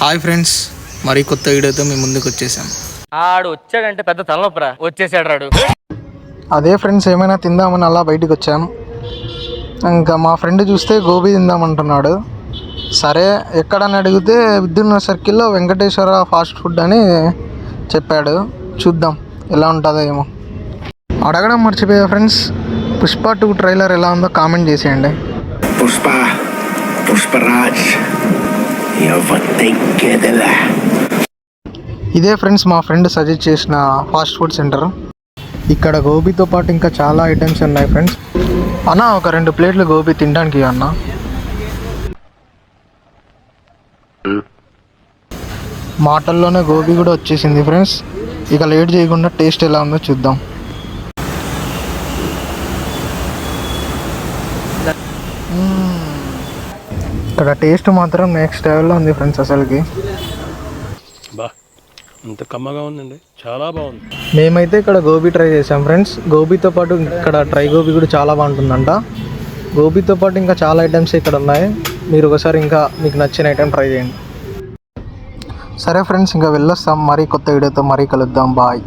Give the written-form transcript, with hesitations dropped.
Hi friends, మరీ కొత్త వీడియోతో మీ ముందుకు వచ్చేసాం. ఆడు వచ్చాడంటే పెద్ద తలనొప్పరా. వచ్చేసాడు రాడు. అదే ఫ్రెండ్స్, ఏమైనా తిందామని అలా బయటకు వచ్చాం. ఇంకా మా ఫ్రెండ్ చూస్తే గోబీ తిందామంటున్నాడు. సరే ఎక్కడని అడిగితే విద్యున్నర్ సర్కిల్లో వెంకటేశ్వర ఫాస్ట్ ఫుడ్ అని చెప్పాడు. చూద్దాం ఎలా ఉంటుందో ఏమో. అడగడం మర్చిపోయా ఫ్రెండ్స్, పుష్ప 2 ట్రైలర్ ఎలా ఉందో కామెంట్ చేసేయండి. పుష్పరాజ్ ఇదే ఫ్రెండ్స్ మా ఫ్రెండ్ సజెస్ట్ చేసిన ఫాస్ట్ ఫుడ్ సెంటర్. ఇక్కడ గోబీతో పాటు ఇంకా చాలా ఐటమ్స్ ఉన్నాయి ఫ్రెండ్స్. అన్న ఒక 2 ప్లేట్లు గోబీ తినడానికి అన్న. మాటల్లోనే గోబీ కూడా వచ్చేసింది ఫ్రెండ్స్. ఇక లేట్ చేయకుండా టేస్ట్ ఎలా ఉందో చూద్దాం. ఇక్కడ టేస్ట్ మాత్రం నెక్స్ట్ లెవెల్లో ఉంది ఫ్రెండ్స్. అసలుకి అంత కమ్మగా ఉందండి, చాలా బాగుంది. మేమైతే ఇక్కడ గోబీ ట్రై చేసాం ఫ్రెండ్స్. గోబీతో పాటు ఇక్కడ డ్రై గోబీ కూడా చాలా బాగుంటుందంట. గోబీతో పాటు ఇంకా చాలా ఐటమ్స్ ఇక్కడ ఉన్నాయి. మీరు ఒకసారి ఇంకా మీకు నచ్చిన ఐటెం ట్రై చేయండి. సరే ఫ్రెండ్స్, ఇంకా వెళ్ళొస్తాం. మరీ కొత్త వీడియోతో మరీ కలుద్దాం. బాయ్.